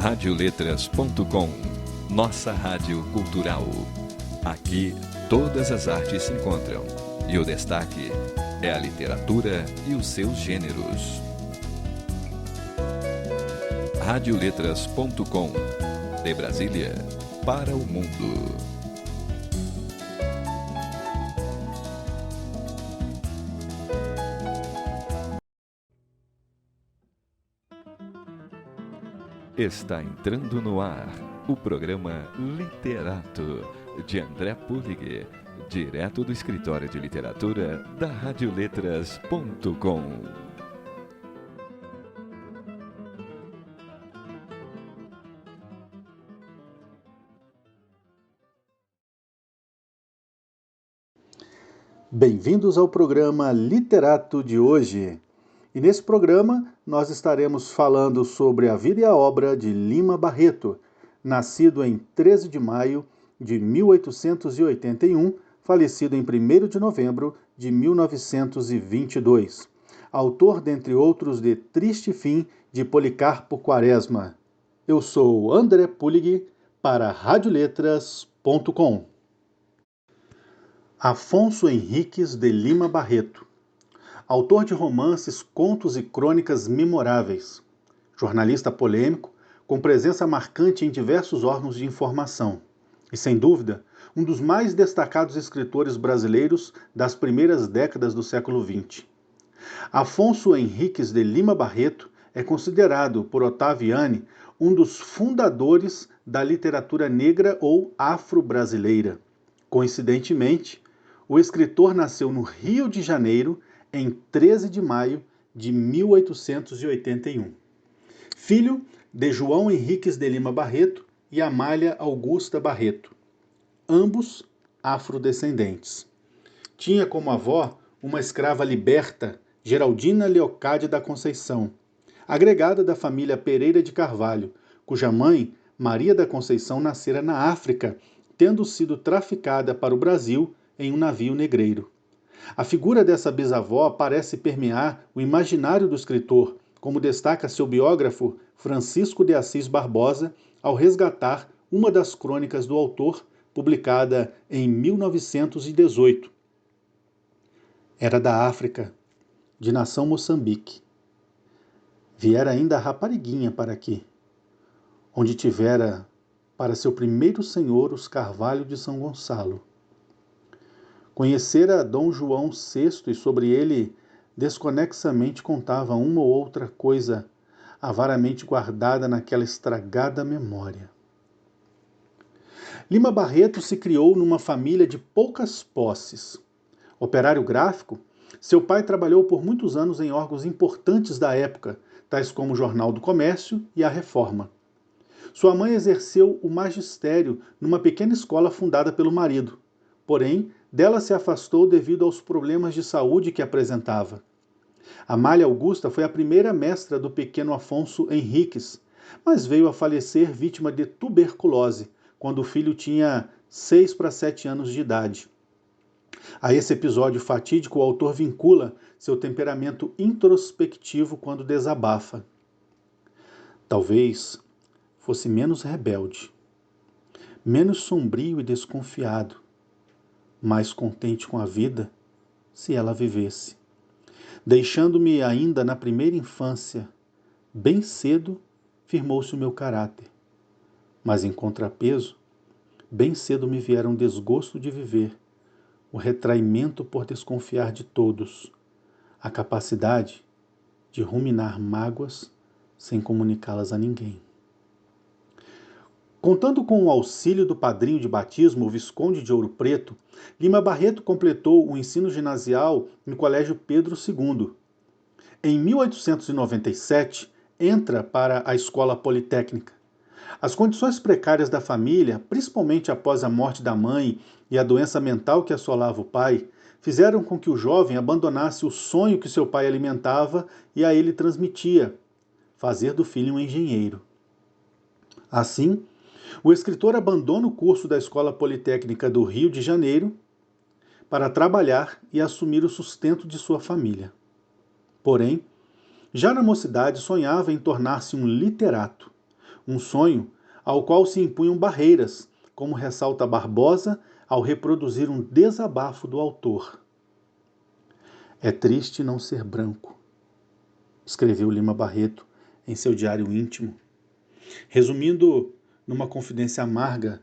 Radioletras.com, nossa rádio cultural. Aqui todas as artes se encontram e o destaque é a literatura e os seus gêneros. Radioletras.com, de Brasília para o mundo. Está entrando no ar o programa Literato, de André Pulig, direto do escritório de literatura da Radioletras.com. Bem-vindos ao programa Literato de hoje. E nesse programa nós estaremos falando sobre a vida e a obra de Lima Barreto, nascido em 13 de maio de 1881, falecido em 1º de novembro de 1922. Autor, dentre outros, de Triste Fim de Policarpo Quaresma. Eu sou André Pulig para Radioletras.com. Afonso Henriques de Lima Barreto, autor de romances, contos e crônicas memoráveis, jornalista polêmico, com presença marcante em diversos órgãos de informação, e, sem dúvida, um dos mais destacados escritores brasileiros das primeiras décadas do século XX. Afonso Henriques de Lima Barreto é considerado por Ottaviani um dos fundadores da literatura negra ou afro-brasileira. Coincidentemente, o escritor nasceu no Rio de Janeiro em 13 de maio de 1881. Filho de João Henriques de Lima Barreto e Amália Augusta Barreto, ambos afrodescendentes. Tinha como avó uma escrava liberta, Geraldina Leocádia da Conceição, agregada da família Pereira de Carvalho, cuja mãe, Maria da Conceição, nascera na África, tendo sido traficada para o Brasil em um navio negreiro. A figura dessa bisavó parece permear o imaginário do escritor, como destaca seu biógrafo Francisco de Assis Barbosa, ao resgatar uma das crônicas do autor, publicada em 1918. Era da África, de nação Moçambique. Viera ainda a rapariguinha para aqui, onde tivera para seu primeiro senhor os Carvalho de São Gonçalo. Conhecera Dom João VI e sobre ele desconexamente contava uma ou outra coisa avaramente guardada naquela estragada memória. Lima Barreto se criou numa família de poucas posses. Operário gráfico, seu pai trabalhou por muitos anos em órgãos importantes da época, tais como o Jornal do Comércio e a Reforma. Sua mãe exerceu o magistério numa pequena escola fundada pelo marido, porém, dela se afastou devido aos problemas de saúde que apresentava. Amália Augusta foi a primeira mestra do pequeno Afonso Henriques, mas veio a falecer vítima de tuberculose, quando o filho tinha 6 para 7 anos de idade. A esse episódio fatídico, o autor vincula seu temperamento introspectivo quando desabafa. Talvez fosse menos rebelde, menos sombrio e desconfiado, mais contente com a vida, se ela vivesse. Deixando-me ainda na primeira infância, bem cedo firmou-se o meu caráter. Mas em contrapeso, bem cedo me viera um desgosto de viver, o retraimento por desconfiar de todos, a capacidade de ruminar mágoas sem comunicá-las a ninguém. Contando com o auxílio do padrinho de batismo, o Visconde de Ouro Preto, Lima Barreto completou o ensino ginasial no Colégio Pedro II. Em 1897, entra para a Escola Politécnica. As condições precárias da família, principalmente após a morte da mãe e a doença mental que assolava o pai, fizeram com que o jovem abandonasse o sonho que seu pai alimentava e a ele transmitia, fazer do filho um engenheiro. Assim, o escritor abandona o curso da Escola Politécnica do Rio de Janeiro para trabalhar e assumir o sustento de sua família. Porém, já na mocidade sonhava em tornar-se um literato, um sonho ao qual se impunham barreiras, como ressalta Barbosa ao reproduzir um desabafo do autor. É triste não ser branco, escreveu Lima Barreto em seu diário íntimo, resumindo numa confidência amarga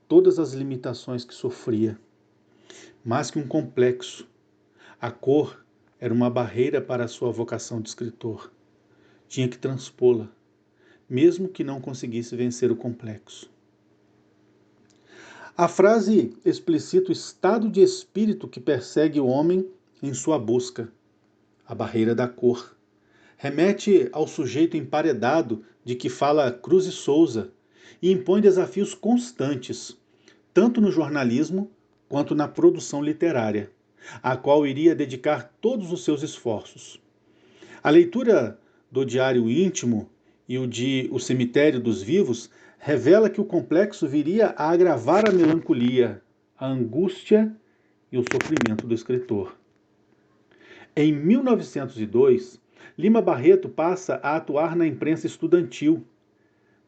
todas as limitações que sofria. Mais que um complexo, a cor era uma barreira para a sua vocação de escritor. Tinha que transpô-la, mesmo que não conseguisse vencer o complexo. A frase explicita o estado de espírito que persegue o homem em sua busca, a barreira da cor. Remete ao sujeito emparedado de que fala Cruz e Souza e impõe desafios constantes, tanto no jornalismo quanto na produção literária, à qual iria dedicar todos os seus esforços. A leitura do Diário Íntimo e o de O Cemitério dos Vivos revela que o complexo viria a agravar a melancolia, a angústia e o sofrimento do escritor. Em 1902, Lima Barreto passa a atuar na imprensa estudantil.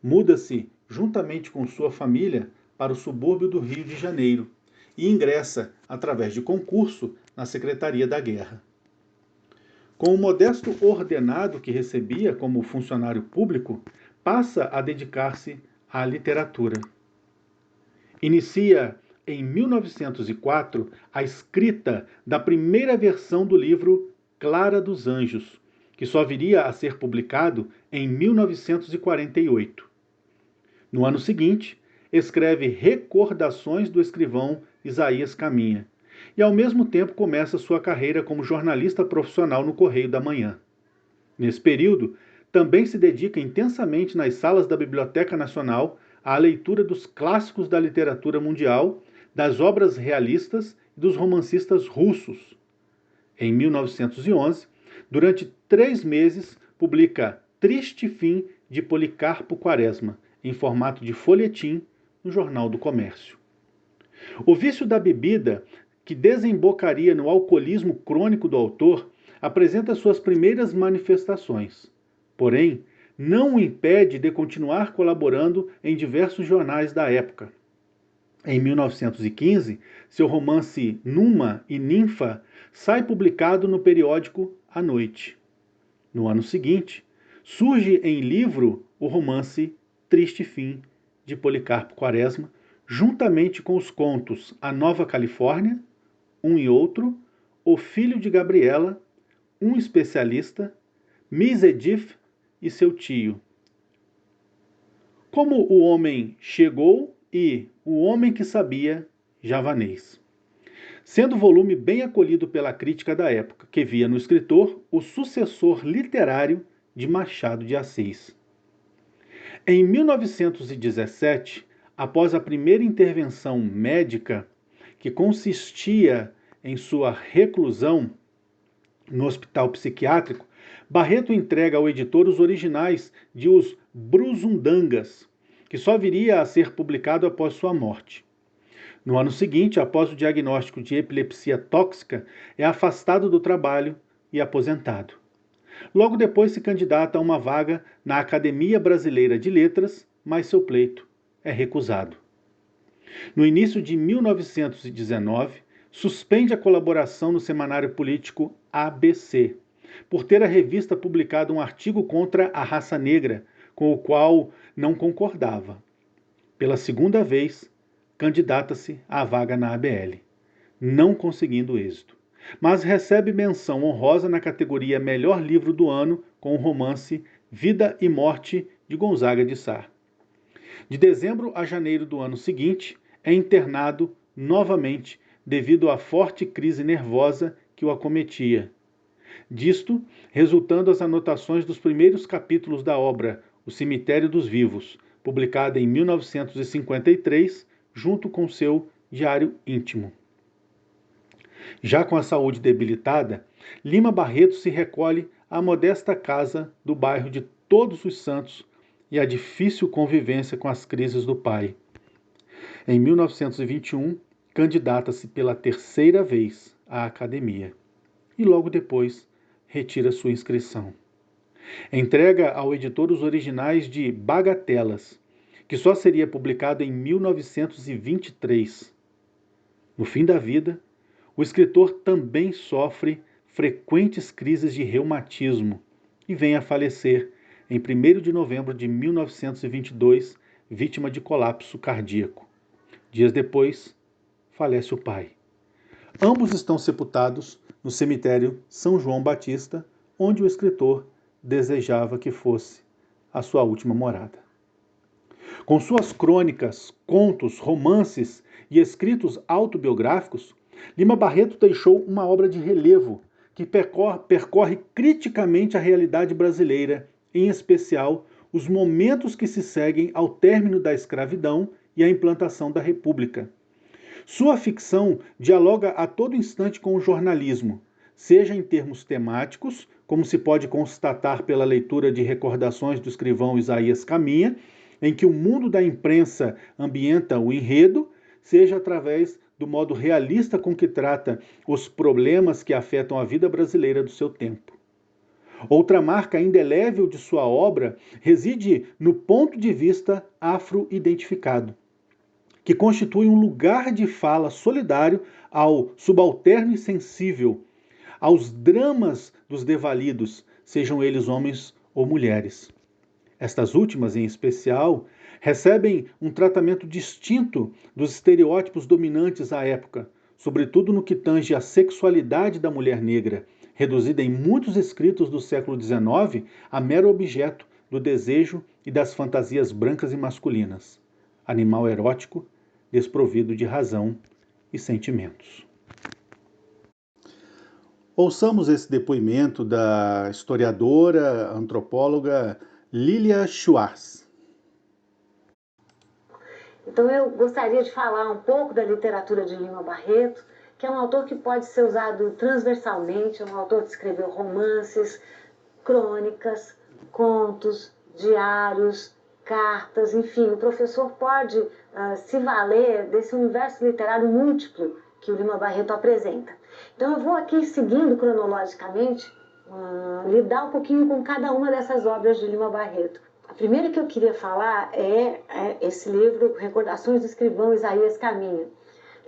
Muda-se, juntamente com sua família, para o subúrbio do Rio de Janeiro e ingressa, através de concurso, na Secretaria da Guerra. Com o modesto ordenado que recebia como funcionário público, passa a dedicar-se à literatura. Inicia, em 1904, a escrita da primeira versão do livro Clara dos Anjos, que só viria a ser publicado em 1948. No ano seguinte, escreve Recordações do escrivão Isaías Caminha, e ao mesmo tempo começa sua carreira como jornalista profissional no Correio da Manhã. Nesse período, também se dedica intensamente nas salas da Biblioteca Nacional à leitura dos clássicos da literatura mundial, das obras realistas e dos romancistas russos. Em 1911, durante 3 meses, publica Triste Fim de Policarpo Quaresma, em formato de folhetim, no Jornal do Comércio. O vício da bebida, que desembocaria no alcoolismo crônico do autor, apresenta suas primeiras manifestações. Porém, não o impede de continuar colaborando em diversos jornais da época. Em 1915, seu romance Numa e Ninfa sai publicado no periódico A Noite. No ano seguinte, surge em livro o romance Triste Fim, de Policarpo Quaresma, juntamente com os contos A Nova Califórnia, Um e Outro, O Filho de Gabriela, Um Especialista, Miss Edith e Seu Tio. Como o Homem Chegou e O Homem que Sabia Javanês. Sendo o volume bem acolhido pela crítica da época, que via no escritor o sucessor literário de Machado de Assis. Em 1917, após a primeira intervenção médica, que consistia em sua reclusão no hospital psiquiátrico, Barreto entrega ao editor os originais de Os Brusundangas, que só viria a ser publicado após sua morte. No ano seguinte, após o diagnóstico de epilepsia tóxica, é afastado do trabalho e aposentado. Logo depois se candidata a uma vaga na Academia Brasileira de Letras, mas seu pleito é recusado. No início de 1919, suspende a colaboração no semanário político ABC, por ter a revista publicado um artigo contra a raça negra, com o qual não concordava. Pela segunda vez, candidata-se à vaga na ABL, não conseguindo êxito, mas recebe menção honrosa na categoria Melhor Livro do Ano com o romance Vida e Morte, de Gonzaga de Sá. De dezembro a janeiro do ano seguinte, é internado novamente devido à forte crise nervosa que o acometia. Disto, resultando as anotações dos primeiros capítulos da obra O Cemitério dos Vivos, publicada em 1953, junto com seu diário íntimo. Já com a saúde debilitada, Lima Barreto se recolhe à modesta casa do bairro de Todos os Santos e à difícil convivência com as crises do pai. Em 1921, candidata-se pela 3ª vez à academia e logo depois retira sua inscrição. Entrega ao editor os originais de Bagatelas, que só seria publicado em 1923. No fim da vida, o escritor também sofre frequentes crises de reumatismo e vem a falecer em 1º de novembro de 1922, vítima de colapso cardíaco. Dias depois, falece o pai. Ambos estão sepultados no cemitério São João Batista, onde o escritor desejava que fosse a sua última morada. Com suas crônicas, contos, romances e escritos autobiográficos, Lima Barreto deixou uma obra de relevo que percorre criticamente a realidade brasileira, em especial os momentos que se seguem ao término da escravidão e à implantação da República. Sua ficção dialoga a todo instante com o jornalismo, seja em termos temáticos, como se pode constatar pela leitura de Recordações do escrivão Isaías Caminha, em que o mundo da imprensa ambienta o enredo, seja através do modo realista com que trata os problemas que afetam a vida brasileira do seu tempo. Outra marca indelével de sua obra reside no ponto de vista afro-identificado, que constitui um lugar de fala solidário ao subalterno e sensível, aos dramas dos devalidos, sejam eles homens ou mulheres. Estas últimas, em especial, recebem um tratamento distinto dos estereótipos dominantes à época, sobretudo no que tange à sexualidade da mulher negra, reduzida em muitos escritos do século XIX a mero objeto do desejo e das fantasias brancas e masculinas, animal erótico desprovido de razão e sentimentos. Ouçamos esse depoimento da historiadora, antropóloga Lilia Schwartz. Então eu gostaria de falar um pouco da literatura de Lima Barreto, que é um autor que pode ser usado transversalmente, é um autor que escreveu romances, crônicas, contos, diários, cartas, enfim, o professor pode se valer desse universo literário múltiplo que o Lima Barreto apresenta. Então eu vou aqui, seguindo cronologicamente, lidar um pouquinho com cada uma dessas obras de Lima Barreto. A primeira que eu queria falar é esse livro, Recordações do escrivão Isaías Caminha.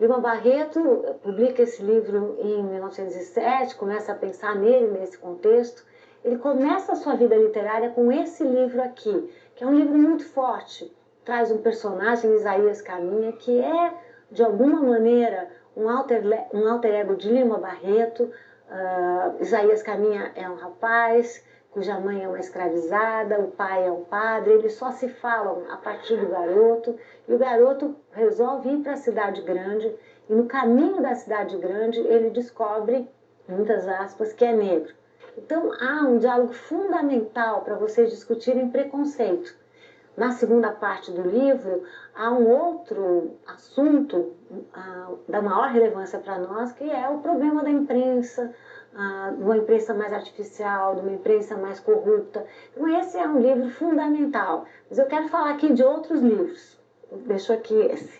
Lima Barreto publica esse livro em 1907, começa a pensar nele, nesse contexto. Ele começa a sua vida literária com esse livro aqui, que é um livro muito forte. Traz um personagem, Isaías Caminha, que é, de alguma maneira, um alter ego de Lima Barreto. Isaías Caminha é um rapaz cuja mãe é uma escravizada, o pai é um padre, eles só se falam a partir do garoto, e o garoto resolve ir para a cidade grande, e no caminho da cidade grande ele descobre, muitas aspas, que é negro. Então há um diálogo fundamental para vocês discutirem preconceito. Na segunda parte do livro, há um outro assunto da maior relevância para nós, que é o problema da imprensa, de uma imprensa mais artificial, de uma imprensa mais corrupta. Então esse é um livro fundamental. Mas eu quero falar aqui de outros livros. Deixo aqui esse.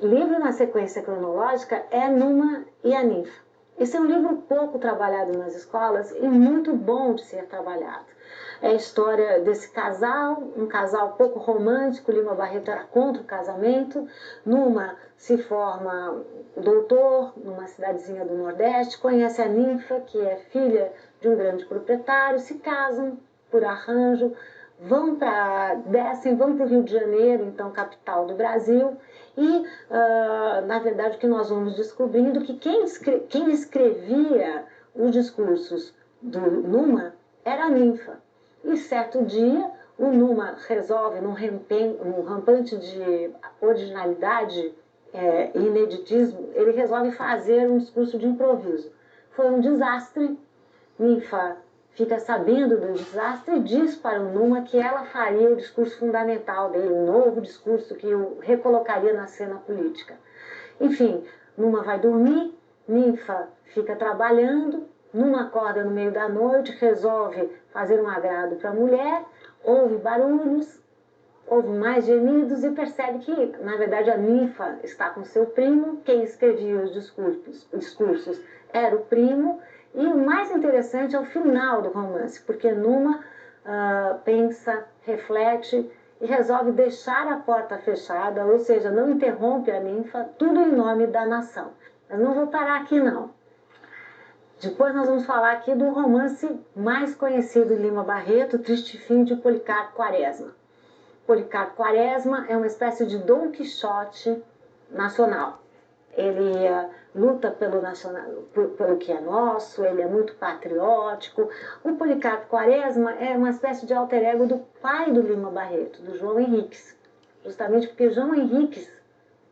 O livro na sequência cronológica é Numa e a Ninfa. Esse é um livro pouco trabalhado nas escolas e muito bom de ser trabalhado. É a história desse casal, um casal pouco romântico. Lima Barreto era contra o casamento. Numa se forma doutor numa cidadezinha do Nordeste, conhece a Ninfa, que é filha de um grande proprietário, se casam por arranjo, vão para o Rio de Janeiro, então capital do Brasil, e na verdade o que nós vamos descobrindo que quem escrevia os discursos do Numa era a Ninfa. E certo dia o Numa resolve, num rampante de originalidade e ineditismo, ele resolve fazer um discurso de improviso. Foi um desastre. Ninfa fica sabendo do desastre e diz para o Numa que ela faria o discurso fundamental dele, um novo discurso que o recolocaria na cena política. Enfim, Numa vai dormir, Ninfa fica trabalhando, Numa acorda no meio da noite, resolve fazer um agrado para a mulher, ouve barulhos, ouve mais gemidos e percebe que, na verdade, a Ninfa está com seu primo. Quem escrevia os discursos era o primo, E o mais interessante é o final do romance, porque Numa pensa, reflete e resolve deixar a porta fechada, ou seja, não interrompe a ninfa, tudo em nome da nação. Mas não vou parar aqui, não. Depois nós vamos falar aqui do romance mais conhecido de Lima Barreto, Triste Fim de Policarpo Quaresma. Policarpo Quaresma é uma espécie de Dom Quixote nacional. Ele luta pelo que é nosso, ele é muito patriótico. O Policarpo Quaresma é uma espécie de alter ego do pai do Lima Barreto, do João Henriques. Justamente porque João Henriques,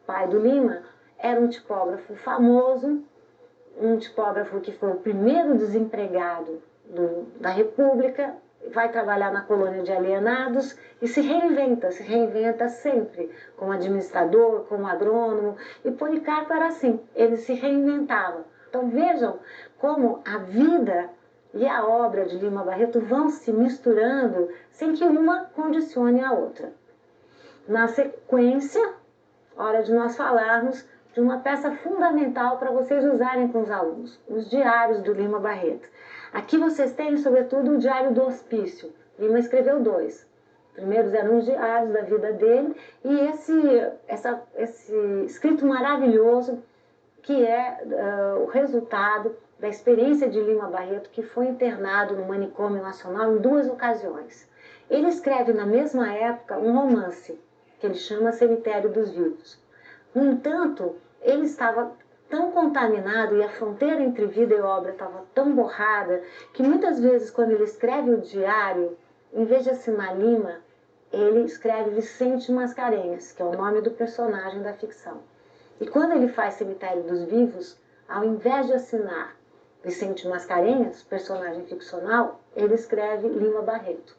pai do Lima, era um tipógrafo famoso, um tipógrafo que foi o primeiro desempregado da República, vai trabalhar na colônia de alienados e se reinventa sempre, como administrador, como agrônomo. E Policarpo era assim, ele se reinventava. Então vejam como a vida e a obra de Lima Barreto vão se misturando sem que uma condicione a outra. Na sequência, hora de nós falarmos de uma peça fundamental para vocês usarem com os alunos, os diários do Lima Barreto. Aqui vocês têm, sobretudo, o Diário do Hospício. Lima escreveu 2. Primeiros eram os diários da vida dele e esse escrito maravilhoso que é o resultado da experiência de Lima Barreto, que foi internado no Manicômio Nacional em 2 ocasiões. Ele escreve na mesma época um romance, que ele chama Cemitério dos Vivos. No entanto, ele estava tão contaminado e a fronteira entre vida e obra estava tão borrada que muitas vezes, quando ele escreve o diário, em vez de assinar Lima, ele escreve Vicente Mascarenhas, que é o nome do personagem da ficção. E quando ele faz Cemitério dos Vivos, ao invés de assinar Vicente Mascarenhas, personagem ficcional, ele escreve Lima Barreto.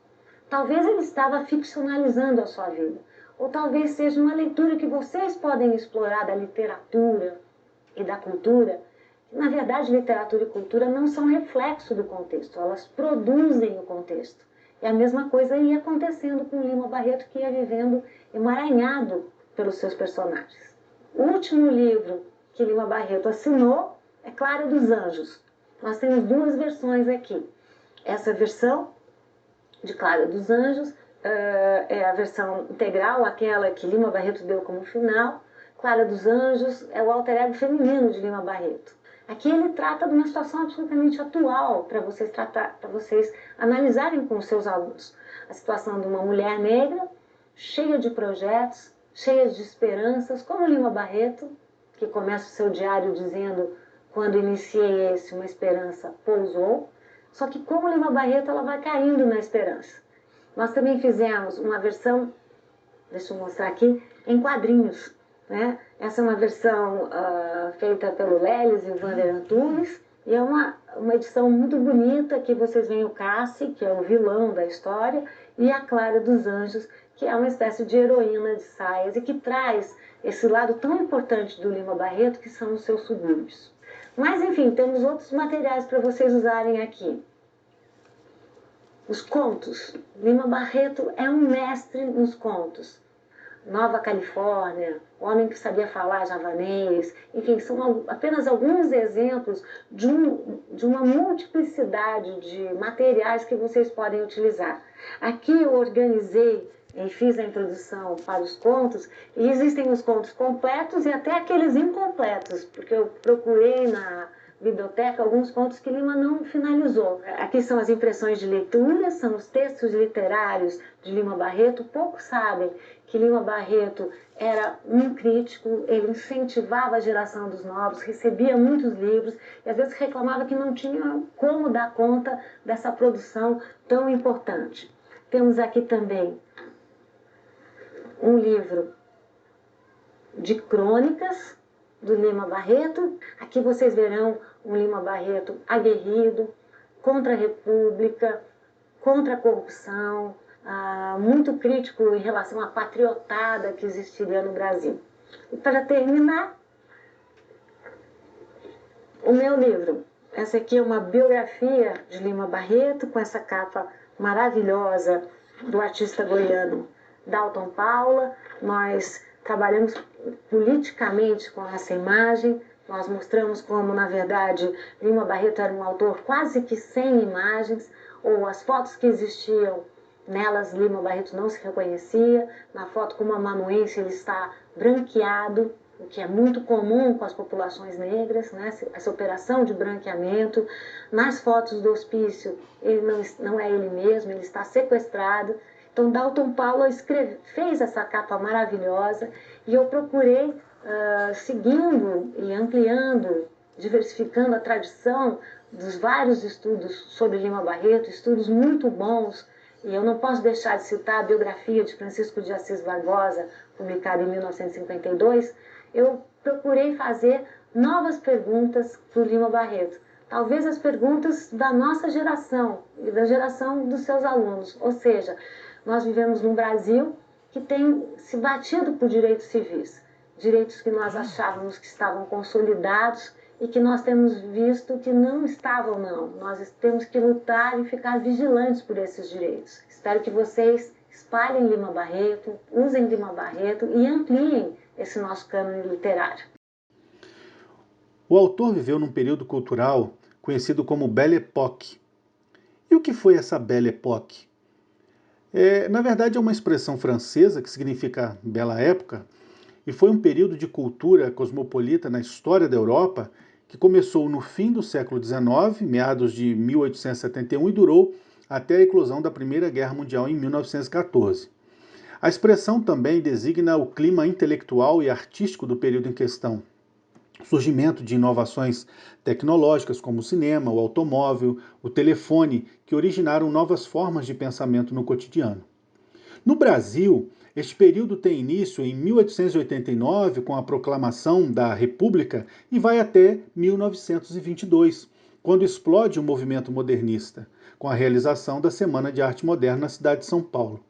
Talvez ele estava ficcionalizando a sua vida, ou talvez seja uma leitura que vocês podem explorar da literatura e da cultura. Na verdade, literatura e cultura não são reflexo do contexto, elas produzem o contexto. E a mesma coisa ia acontecendo com Lima Barreto, que ia vivendo emaranhado pelos seus personagens. O último livro que Lima Barreto assinou é Clara dos Anjos. Nós temos 2 versões aqui. Essa versão de Clara dos Anjos é a versão integral, aquela que Lima Barreto deu como final. Clara dos Anjos é o alter ego feminino de Lima Barreto. Aqui ele trata de uma situação absolutamente atual para vocês analisarem com os seus alunos. A situação de uma mulher negra, cheia de projetos, cheia de esperanças, como Lima Barreto, que começa o seu diário dizendo: quando iniciei uma esperança pousou. Só que como Lima Barreto, ela vai caindo na esperança. Nós também fizemos uma versão, deixa eu mostrar aqui, em quadrinhos. Né? Essa é uma versão feita pelo Lelis e o Vander Antunes, e é uma edição muito bonita, que vocês veem o Cassi, que é o vilão da história, e a Clara dos Anjos, que é uma espécie de heroína de saias, e que traz esse lado tão importante do Lima Barreto, que são os seus subúrbios. Mas, enfim, temos outros materiais para vocês usarem aqui. Os contos. Lima Barreto é um mestre nos contos. Nova Califórnia, O Homem que Sabia Falar Javanês, enfim, são apenas alguns exemplos de uma multiplicidade de materiais que vocês podem utilizar. Aqui eu organizei e fiz a introdução para os contos, e existem os contos completos e até aqueles incompletos, porque eu procurei na biblioteca alguns contos que Lima não finalizou. Aqui são as impressões de leitura, são os textos literários de Lima Barreto. Poucos sabem que Lima Barreto era um crítico, ele incentivava a geração dos novos, recebia muitos livros e às vezes reclamava que não tinha como dar conta dessa produção tão importante. Temos aqui também um livro de crônicas do Lima Barreto. Aqui vocês verão um Lima Barreto aguerrido, contra a República, contra a corrupção, muito crítico em relação à patriotada que existiria no Brasil. E para terminar, o meu livro. Essa aqui é uma biografia de Lima Barreto, com essa capa maravilhosa do artista goiano Dalton Paula. Nós trabalhamos politicamente com essa imagem Nós mostramos como, na verdade, Lima Barreto era um autor quase que sem imagens, ou as fotos que existiam, nelas Lima Barreto não se reconhecia. Na foto com o amanuense ele está branqueado, o que é muito comum com as populações negras, né? Essa operação de branqueamento. Nas fotos do hospício, ele não é ele mesmo, ele está sequestrado. Então, Dalton Paulo fez essa capa maravilhosa e eu procurei, seguindo e ampliando, diversificando a tradição dos vários estudos sobre Lima Barreto, estudos muito bons, e eu não posso deixar de citar a biografia de Francisco de Assis Barbosa, publicada em 1952, eu procurei fazer novas perguntas para o Lima Barreto. Talvez as perguntas da nossa geração e da geração dos seus alunos. Ou seja, nós vivemos num Brasil que tem se batido por direitos civis, direitos que nós achávamos que estavam consolidados e que nós temos visto que não estavam, não. Nós temos que lutar e ficar vigilantes por esses direitos. Espero que vocês espalhem Lima Barreto, usem Lima Barreto e ampliem esse nosso cânone literário. O autor viveu num período cultural conhecido como Belle Époque. E o que foi essa Belle Époque? Na verdade, é uma expressão francesa que significa bela época, e foi um período de cultura cosmopolita na história da Europa que começou no fim do século XIX, meados de 1871, e durou até a eclosão da Primeira Guerra Mundial em 1914. A expressão também designa o clima intelectual e artístico do período em questão. O surgimento de inovações tecnológicas como o cinema, o automóvel, o telefone, que originaram novas formas de pensamento no cotidiano. No Brasil, este período tem início em 1889, com a proclamação da República, e vai até 1922, quando explode o movimento modernista, com a realização da Semana de Arte Moderna na cidade de São Paulo.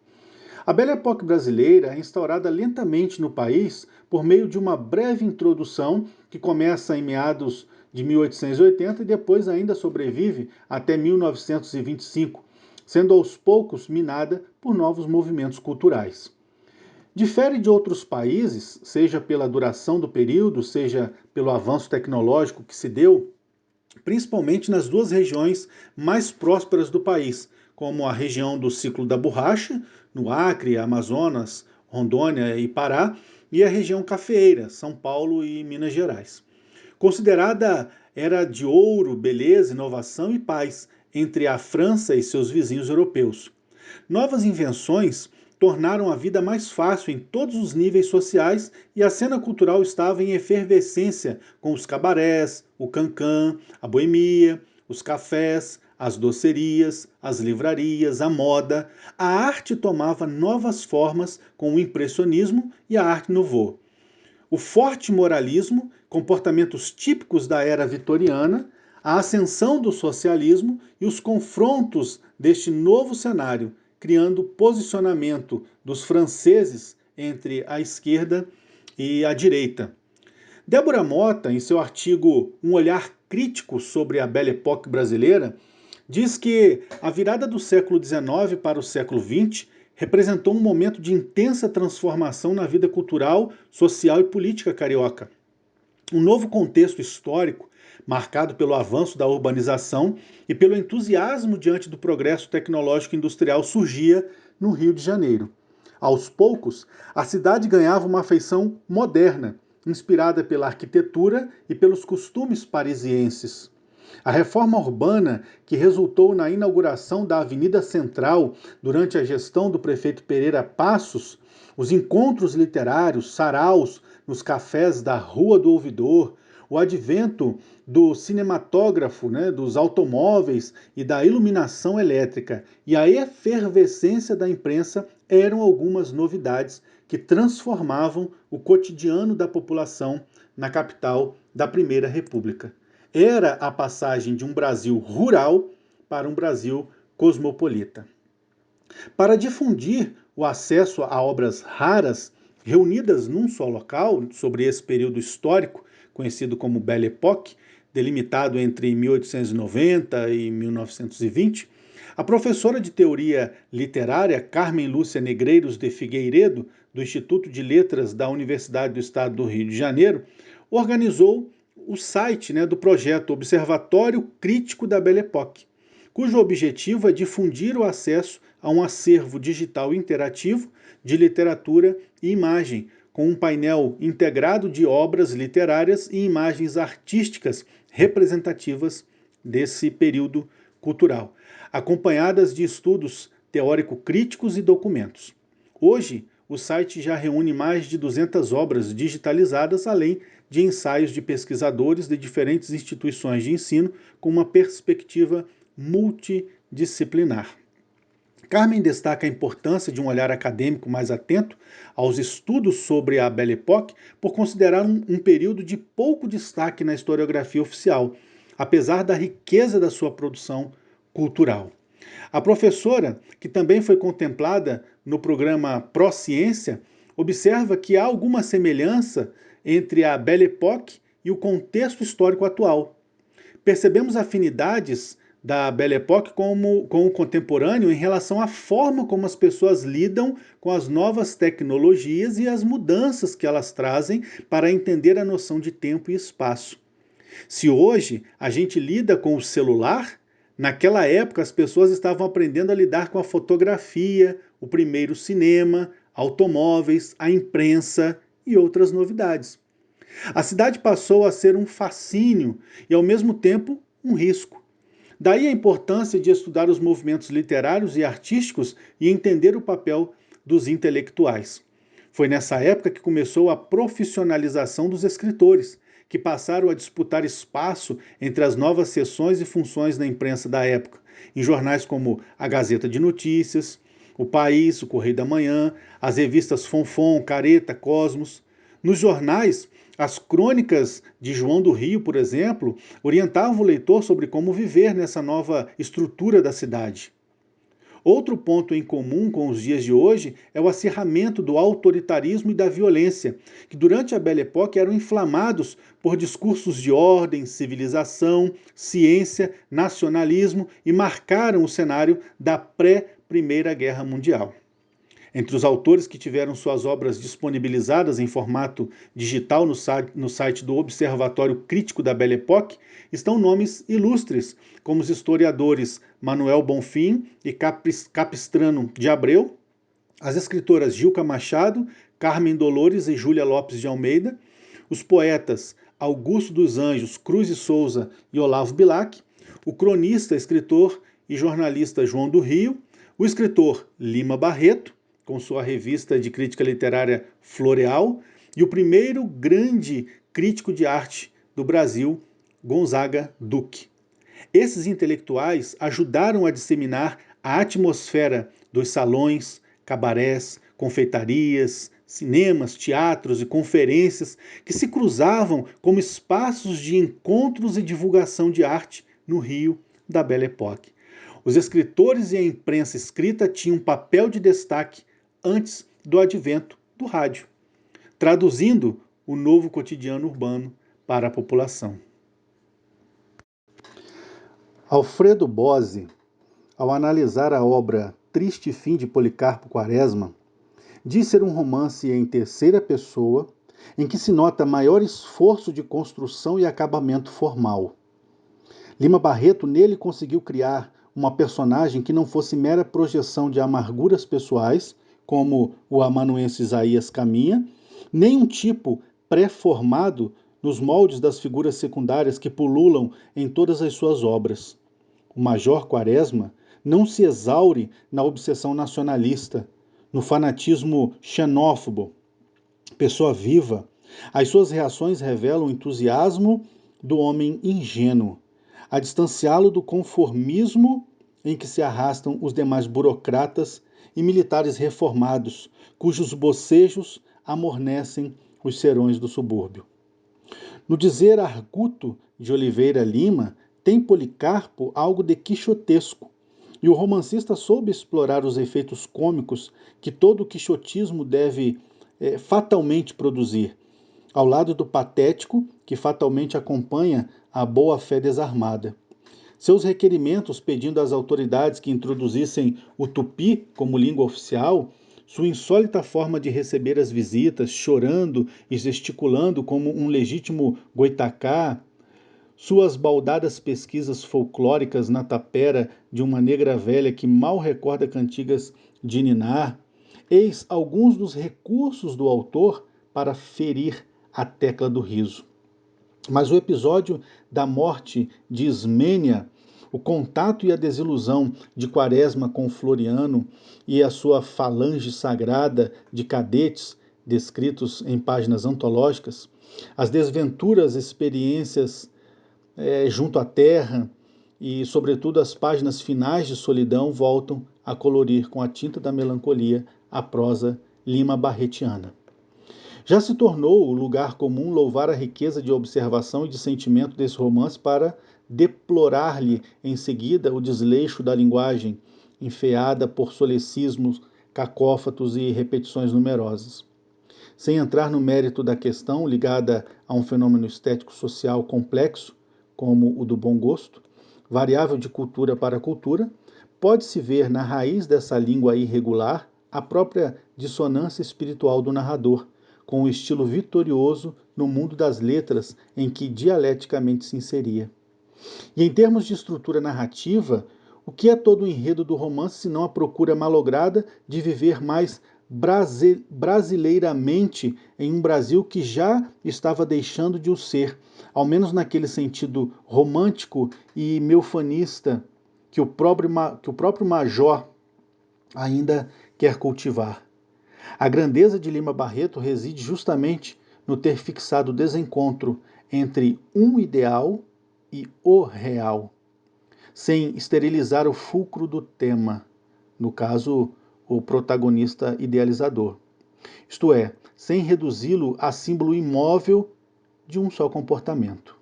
A Belle Époque brasileira é instaurada lentamente no país por meio de uma breve introdução que começa em meados de 1880 e depois ainda sobrevive até 1925, sendo aos poucos minada por novos movimentos culturais. Difere de outros países, seja pela duração do período, seja pelo avanço tecnológico que se deu, principalmente nas duas regiões mais prósperas do país, como a região do ciclo da borracha, no Acre, Amazonas, Rondônia e Pará, e a região cafeeira, São Paulo e Minas Gerais. Considerada era de ouro, beleza, inovação e paz entre a França e seus vizinhos europeus. Novas invenções tornaram a vida mais fácil em todos os níveis sociais e a cena cultural estava em efervescência com os cabarés, o cancan, a boemia, os cafés, as docerias, as livrarias, a moda. A arte tomava novas formas com o impressionismo e a arte nouveau. O forte moralismo, comportamentos típicos da era vitoriana, a ascensão do socialismo e os confrontos deste novo cenário, criando posicionamento dos franceses entre a esquerda e a direita. Débora Motta, em seu artigo Um Olhar Crítico sobre a Belle Époque brasileira, diz que a virada do século XIX para o século XX representou um momento de intensa transformação na vida cultural, social e política carioca. Um novo contexto histórico, marcado pelo avanço da urbanização e pelo entusiasmo diante do progresso tecnológico e industrial, surgia no Rio de Janeiro. Aos poucos, a cidade ganhava uma feição moderna, inspirada pela arquitetura e pelos costumes parisienses. A reforma urbana, que resultou na inauguração da Avenida Central durante a gestão do prefeito Pereira Passos, os encontros literários, saraus nos cafés da Rua do Ouvidor, o advento do cinematógrafo, dos automóveis e da iluminação elétrica e a efervescência da imprensa eram algumas novidades que transformavam o cotidiano da população na capital da Primeira República. Era a passagem de um Brasil rural para um Brasil cosmopolita. Para difundir o acesso a obras raras reunidas num só local, sobre esse período histórico, conhecido como Belle Époque, delimitado entre 1890 e 1920, a professora de teoria literária Carmen Lúcia Negreiros de Figueiredo, do Instituto de Letras da Universidade do Estado do Rio de Janeiro, organizou o site, do projeto Observatório Crítico da Belle Époque, cujo objetivo é difundir o acesso a um acervo digital interativo de literatura e imagem, com um painel integrado de obras literárias e imagens artísticas representativas desse período cultural, acompanhadas de estudos teórico-críticos e documentos. Hoje, o site já reúne mais de 200 obras digitalizadas, além de ensaios de pesquisadores de diferentes instituições de ensino com uma perspectiva multidisciplinar. Carmen destaca a importância de um olhar acadêmico mais atento aos estudos sobre a Belle Époque por considerar um período de pouco destaque na historiografia oficial, apesar da riqueza da sua produção cultural. A professora, que também foi contemplada no programa Pró-Ciência, observa que há alguma semelhança entre a Belle Époque e o contexto histórico atual. Percebemos afinidades da Belle Époque com o contemporâneo em relação à forma como as pessoas lidam com as novas tecnologias e as mudanças que elas trazem para entender a noção de tempo e espaço. Se hoje a gente lida com o celular, naquela época as pessoas estavam aprendendo a lidar com a fotografia, o primeiro cinema, automóveis, a imprensa e outras novidades. A cidade passou a ser um fascínio e, ao mesmo tempo, um risco. Daí a importância de estudar os movimentos literários e artísticos e entender o papel dos intelectuais. Foi nessa época que começou a profissionalização dos escritores, que passaram a disputar espaço entre as novas seções e funções na imprensa da época, em jornais como a Gazeta de Notícias, o País, o Correio da Manhã, as revistas Fonfon, Careta, Cosmos. Nos jornais, as crônicas de João do Rio, por exemplo, orientavam o leitor sobre como viver nessa nova estrutura da cidade. Outro ponto em comum com os dias de hoje é o acirramento do autoritarismo e da violência, que durante a Belle Époque eram inflamados por discursos de ordem, civilização, ciência, nacionalismo e marcaram o cenário da pré-Primeira Guerra Mundial. Entre os autores que tiveram suas obras disponibilizadas em formato digital no site do Observatório Crítico da Belle Époque estão nomes ilustres, como os historiadores Manuel Bonfim e Capistrano de Abreu, as escritoras Gilca Machado, Carmen Dolores e Júlia Lopes de Almeida, os poetas Augusto dos Anjos, Cruz de Souza e Olavo Bilac, o cronista, escritor e jornalista João do Rio, o escritor Lima Barreto, com sua revista de crítica literária Floreal, e o primeiro grande crítico de arte do Brasil, Gonzaga Duque. Esses intelectuais ajudaram a disseminar a atmosfera dos salões, cabarés, confeitarias, cinemas, teatros e conferências que se cruzavam como espaços de encontros e divulgação de arte no Rio da Belle Époque. Os escritores e a imprensa escrita tinham um papel de destaque antes do advento do rádio, traduzindo o novo cotidiano urbano para a população. Alfredo Bose, ao analisar a obra Triste Fim de Policarpo Quaresma, diz ser um romance em terceira pessoa, em que se nota maior esforço de construção e acabamento formal. Lima Barreto nele conseguiu criar uma personagem que não fosse mera projeção de amarguras pessoais, como o amanuense Isaías Caminha, nem um tipo pré-formado nos moldes das figuras secundárias que pululam em todas as suas obras. O Major Quaresma não se exaure na obsessão nacionalista, no fanatismo xenófobo. Pessoa viva, as suas reações revelam o entusiasmo do homem ingênuo, a distanciá-lo do conformismo em que se arrastam os demais burocratas e militares reformados, cujos bocejos amornecem os serões do subúrbio. No dizer Arguto de Oliveira Lima, tem Policarpo algo de quixotesco, e o romancista soube explorar os efeitos cômicos que todo o quixotismo deve fatalmente produzir, ao lado do patético que fatalmente acompanha a boa-fé desarmada. Seus requerimentos pedindo às autoridades que introduzissem o tupi como língua oficial sua insólita forma de receber as visitas, chorando e gesticulando como um legítimo goitacá, suas baldadas pesquisas folclóricas na tapera de uma negra velha que mal recorda cantigas de ninar, eis alguns dos recursos do autor para ferir a tecla do riso. Mas o episódio da morte de Ismênia, o contato e a desilusão de Quaresma com Floriano e a sua falange sagrada de cadetes, descritos em páginas antológicas, as desventuras, experiências junto à terra e, sobretudo, as páginas finais de Solidão voltam a colorir com a tinta da melancolia a prosa lima-barretiana. Já se tornou o lugar comum louvar a riqueza de observação e de sentimento desse romance para deplorar-lhe em seguida o desleixo da linguagem, enfeada por solecismos, cacófatos e repetições numerosas. Sem entrar no mérito da questão ligada a um fenômeno estético-social complexo, como o do bom gosto, variável de cultura para cultura, pode-se ver na raiz dessa língua irregular a própria dissonância espiritual do narrador, com o estilo vitorioso no mundo das letras em que dialeticamente se inseria. E em termos de estrutura narrativa, o que é todo o enredo do romance senão a procura malograda de viver mais brasileiramente em um Brasil que já estava deixando de o ser, ao menos naquele sentido romântico e meufanista que o próprio Major ainda quer cultivar. A grandeza de Lima Barreto reside justamente no ter fixado o desencontro entre um ideal e o real, sem esterilizar o fulcro do tema, no caso, o protagonista idealizador. Isto é, sem reduzi-lo a símbolo imóvel de um só comportamento.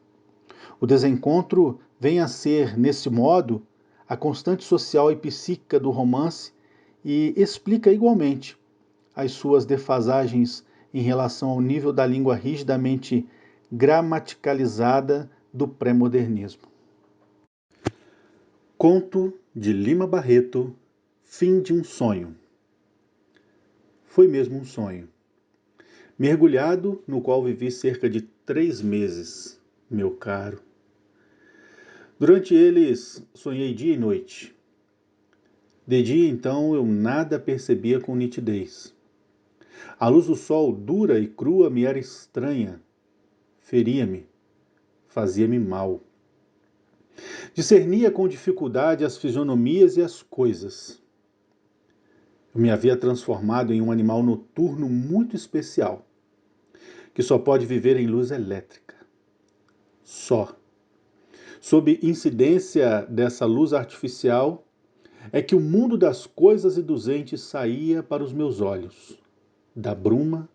O desencontro vem a ser, nesse modo, a constante social e psíquica do romance e explica igualmente as suas defasagens em relação ao nível da língua rigidamente gramaticalizada do pré-modernismo. Conto de Lima Barreto, Fim de um sonho. Foi mesmo um sonho. Mergulhado no qual vivi cerca de 3 meses, meu caro. Durante eles, sonhei dia e noite. De dia, então, eu nada percebia com nitidez. A luz do sol, dura e crua, me era estranha. Feria-me, fazia-me mal. Discernia com dificuldade as fisionomias e as coisas. Eu me havia transformado em um animal noturno muito especial, que só pode viver em luz elétrica. Só. Sob incidência dessa luz artificial, é que o mundo das coisas e dos entes saía para os meus olhos, da bruma,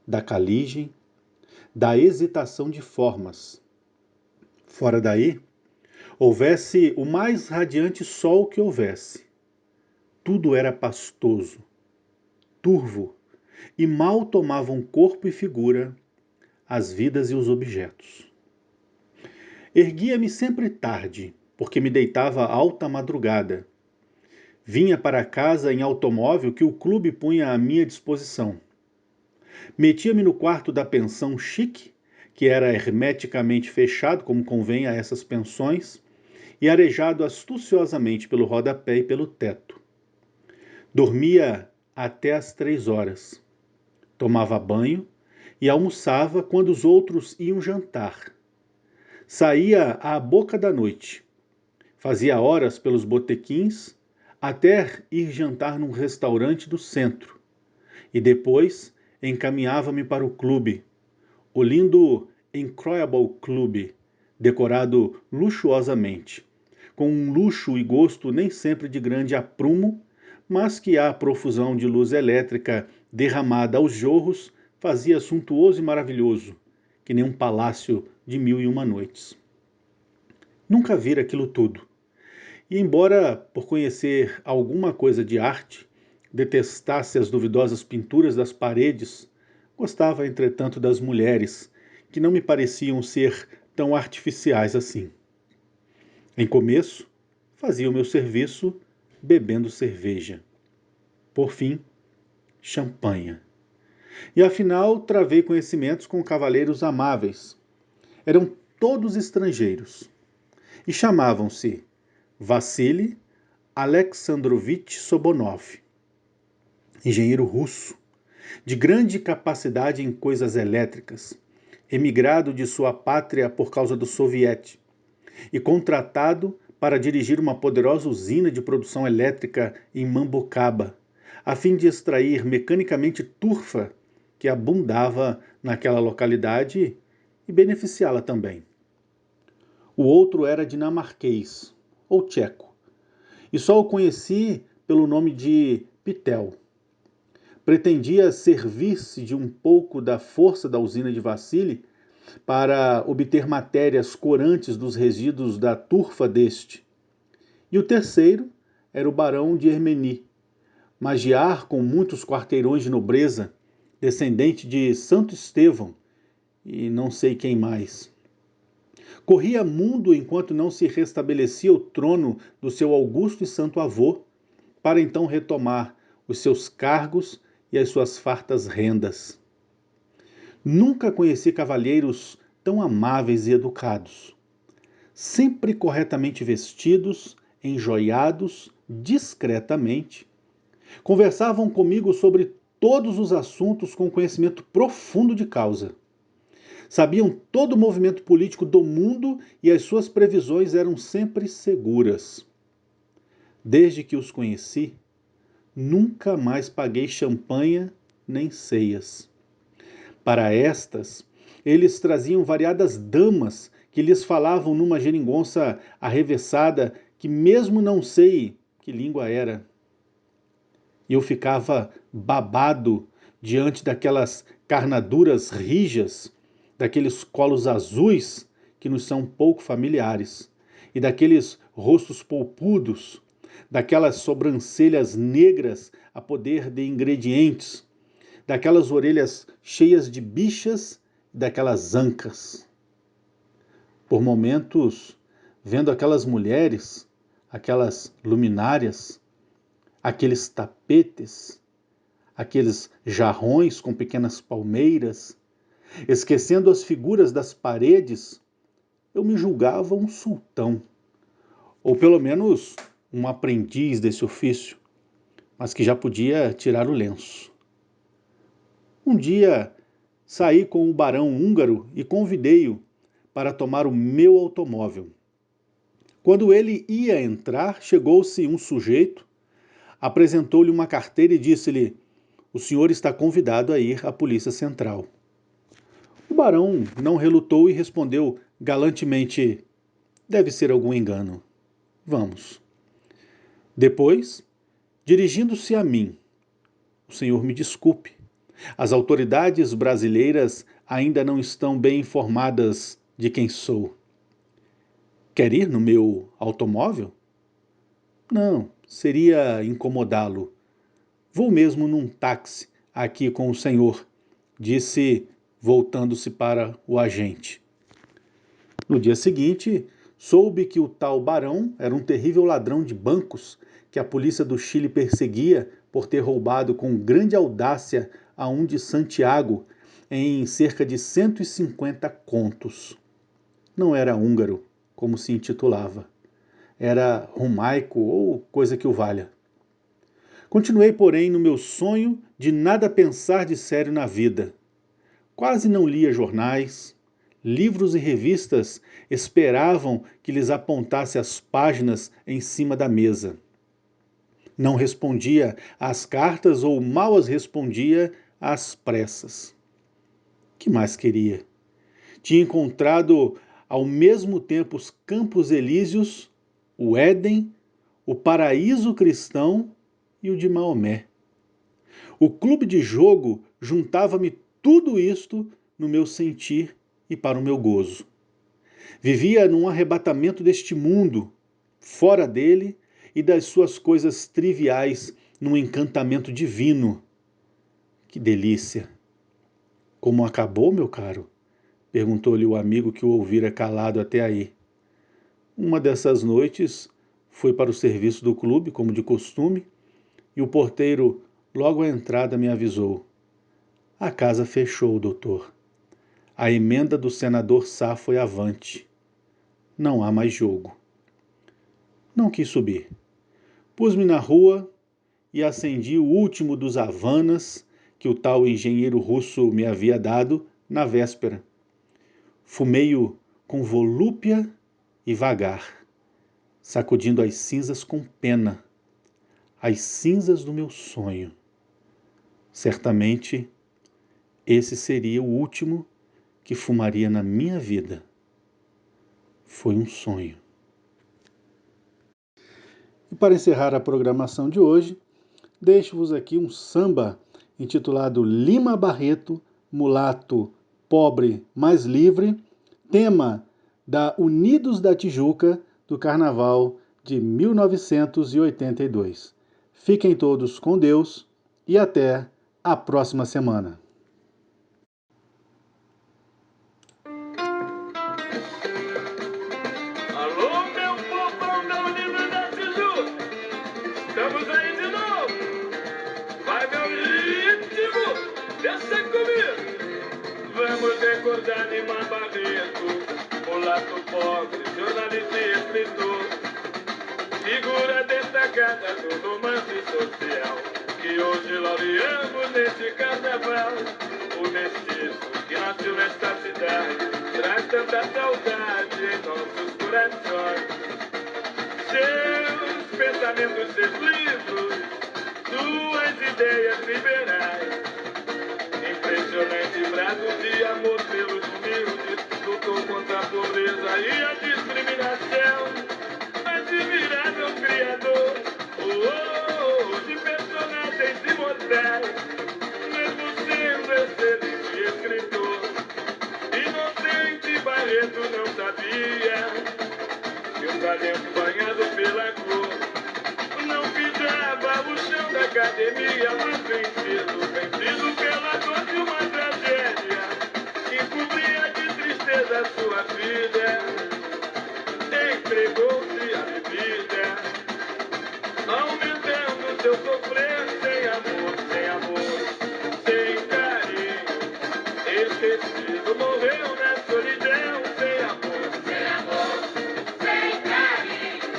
da caligem, da hesitação de formas. Fora daí, houvesse o mais radiante sol que houvesse. Tudo era pastoso, turvo, e mal tomavam corpo e figura as vidas e os objetos. Erguia-me sempre tarde, porque me deitava alta madrugada. Vinha para casa em automóvel que o clube punha à minha disposição. Metia-me no quarto da pensão chique, que era hermeticamente fechado, como convém a essas pensões, e arejado astuciosamente pelo rodapé e pelo teto. Dormia até às 3 horas. Tomava banho e almoçava quando os outros iam jantar. Saía à boca da noite. Fazia horas pelos botequins até ir jantar num restaurante do centro. E depois encaminhava-me para o clube, o lindo Incroyable Club, decorado luxuosamente, com um luxo e gosto nem sempre de grande aprumo, mas que a profusão de luz elétrica derramada aos jorros fazia suntuoso e maravilhoso, que nem um palácio de 1001 noites. Nunca vira aquilo tudo. E embora, por conhecer alguma coisa de arte, detestasse as duvidosas pinturas das paredes, gostava, entretanto, das mulheres, que não me pareciam ser tão artificiais assim. Em começo, fazia o meu serviço bebendo cerveja. Por fim, champanha. E afinal travei conhecimentos com cavaleiros amáveis. Eram todos estrangeiros e chamavam-se Vassili Alexandrovich Sobonov, engenheiro russo, de grande capacidade em coisas elétricas, emigrado de sua pátria por causa do soviete e contratado para dirigir uma poderosa usina de produção elétrica em Mambucaba, a fim de extrair mecanicamente turfa que abundava naquela localidade e beneficiá-la também. O outro era dinamarquês, ou tcheco, e só o conheci pelo nome de Pitel. Pretendia servir-se de um pouco da força da usina de Vassili para obter matérias corantes dos resíduos da turfa deste. E o terceiro era o barão de Hermeny, magiar com muitos quarteirões de nobreza, descendente de Santo Estevão e não sei quem mais. Corria mundo enquanto não se restabelecia o trono do seu augusto e santo avô, para então retomar os seus cargos e as suas fartas rendas. Nunca conheci cavalheiros tão amáveis e educados. Sempre corretamente vestidos, enjoiados, discretamente. Conversavam comigo sobre todos os assuntos com conhecimento profundo de causa. Sabiam todo o movimento político do mundo e as suas previsões eram sempre seguras. Desde que os conheci, nunca mais paguei champanha nem ceias. Para estas, eles traziam variadas damas que lhes falavam numa geringonça arrevessada que mesmo não sei que língua era. E eu ficava babado diante daquelas carnaduras rijas, daqueles colos azuis que nos são pouco familiares, e daqueles rostos polpudos, daquelas sobrancelhas negras a poder de ingredientes, daquelas orelhas cheias de bichas e daquelas ancas. Por momentos, vendo aquelas mulheres, aquelas luminárias, aqueles tapetes, aqueles jarrões com pequenas palmeiras, esquecendo as figuras das paredes, eu me julgava um sultão, ou pelo menos um aprendiz desse ofício, mas que já podia tirar o lenço. Um dia saí com o barão húngaro e convidei-o para tomar o meu automóvel. Quando ele ia entrar, chegou-se um sujeito, apresentou-lhe uma carteira e disse-lhe: "O senhor está convidado a ir à Polícia Central." O barão não relutou e respondeu galantemente: "Deve ser algum engano. Vamos." Depois, dirigindo-se a mim: "O senhor me desculpe. As autoridades brasileiras ainda não estão bem informadas de quem sou. Quer ir no meu automóvel?" "Não, seria incomodá-lo. Vou mesmo num táxi aqui com o senhor", disse, voltando-se para o agente. No dia seguinte, soube que o tal barão era um terrível ladrão de bancos que a polícia do Chile perseguia por ter roubado com grande audácia a um de Santiago em cerca de 150 contos. Não era húngaro, como se intitulava. Era romaico ou coisa que o valha. Continuei, porém, no meu sonho de nada pensar de sério na vida. Quase não lia jornais. Livros e revistas esperavam que lhes apontasse as páginas em cima da mesa. Não respondia às cartas ou mal as respondia às pressas. Que mais queria? Tinha encontrado ao mesmo tempo os Campos Elíseos, o Éden, o paraíso cristão e o de Maomé. O clube de jogo juntava-me tudo isto no meu sentir e para o meu gozo. Vivia num arrebatamento deste mundo, fora dele, e das suas coisas triviais num encantamento divino. Que delícia! "Como acabou, meu caro?" perguntou-lhe o amigo que o ouvira calado até aí. "Uma dessas noites fui para o serviço do clube, como de costume, e o porteiro logo à entrada me avisou: a casa fechou, doutor. A emenda do senador Sá foi avante. Não há mais jogo. Não quis subir. Pus-me na rua e acendi o último dos Havanas que o tal engenheiro russo me havia dado na véspera. Fumei-o com volúpia e vagar, sacudindo as cinzas com pena, as cinzas do meu sonho. Certamente, esse seria o último que fumaria na minha vida. Foi um sonho. E para encerrar a programação de hoje, deixo-vos aqui um samba intitulado Lima Barreto, Mulato Pobre Mas Livre, tema da Unidos da Tijuca do Carnaval de 1982. Fiquem todos com Deus e até a próxima semana. Alô, meu povão da Unidos da Tijuca, estamos aí de novo. Vai, meu ritmo, desce comigo. Vamos recordar Lima Barreto, mulato pobre, jornalista e escritor, figura destacada do romance social, que hoje laureamos neste carnaval. O mestiço que nasceu nesta cidade traz tanta saudade em nossos corações. Seus pensamentos, seus livros, suas ideias liberais, impressionante brado de amor pelos humildes, lutou contra a pobreza e a discriminação. Admirável criador, de personagens imortais, mesmo sendo excelente escritor. Inocente Barreto não sabia que o talento banhado pela cor não pisava o chão da academia, mas vencido pela dor de uma tragédia que cobria de tristeza sua vida, entregou-se à bebida, aumentando seu sofrer sem amor, sem carinho. Esquecido morreu na solidão, sem amor, sem carinho.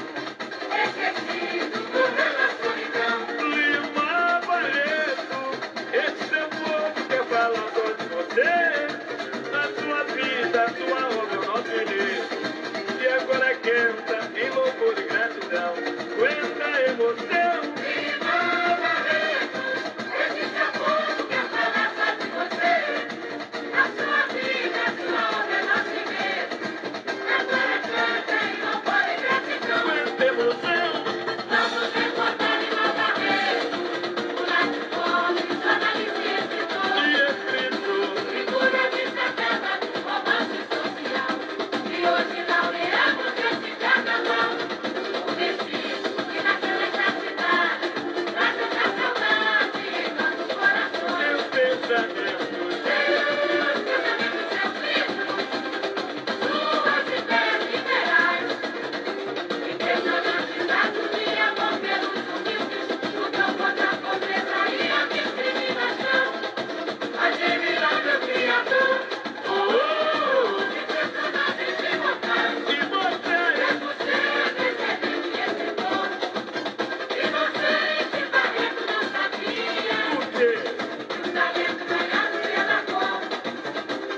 Esquecido morreu na solidão. Lima Barreto, esse seu povo quer falar só de você. A sua vida, a sua obra, o nosso início, que agora canta em louvor e gratidão. Aguenta a emoção. Lima Barreto, esse seu povo quer falar só de você. A sua vida, a sua obra, o nosso início, que agora canta em louvor e gratidão. Aguenta a emoção. Vamos recordar Lima Barreto, mulato pobre, jornalista e escritor, figura destacada do romance social, que hoje laureamos neste carnaval. O mestiço que nasceu nesta cidade traz tanta saudade em nossos corações. Seus pensamentos, seus livros, suas ideias liberais, impressionante trato de amor pelos humildes, lutou contra a pobreza e a discriminação. Admirável criador, de personagens imortais, mesmo sendo excelente escritor. Inocente Barreto não sabia o talento ganhado pela cor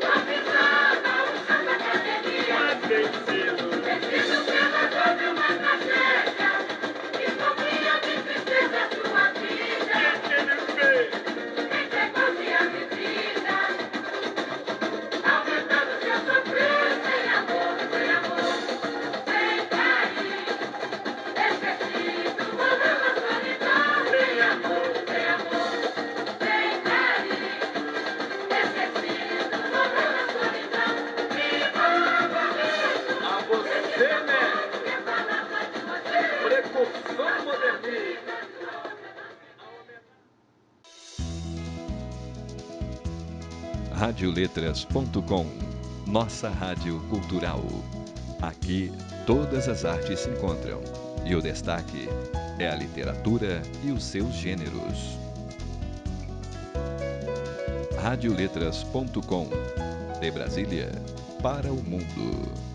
não pisava o chão da academia, mas vencido pela dor de uma tragédia que cobria de tristeza sua vida. O que ele fez? Entregou-se à bebida, aumentando seu sofrer sem amor, sem carinho. Esquecido morreu na solidão, sem amor, sem carinho. Esquecido morreu na solidão. Lima Barreto, a você, mestre, precursor modernista. Radioletras.com, nossa rádio cultural. Aqui todas as artes se encontram e o destaque é a literatura e os seus gêneros. radioletras.com. De Brasília, para o mundo.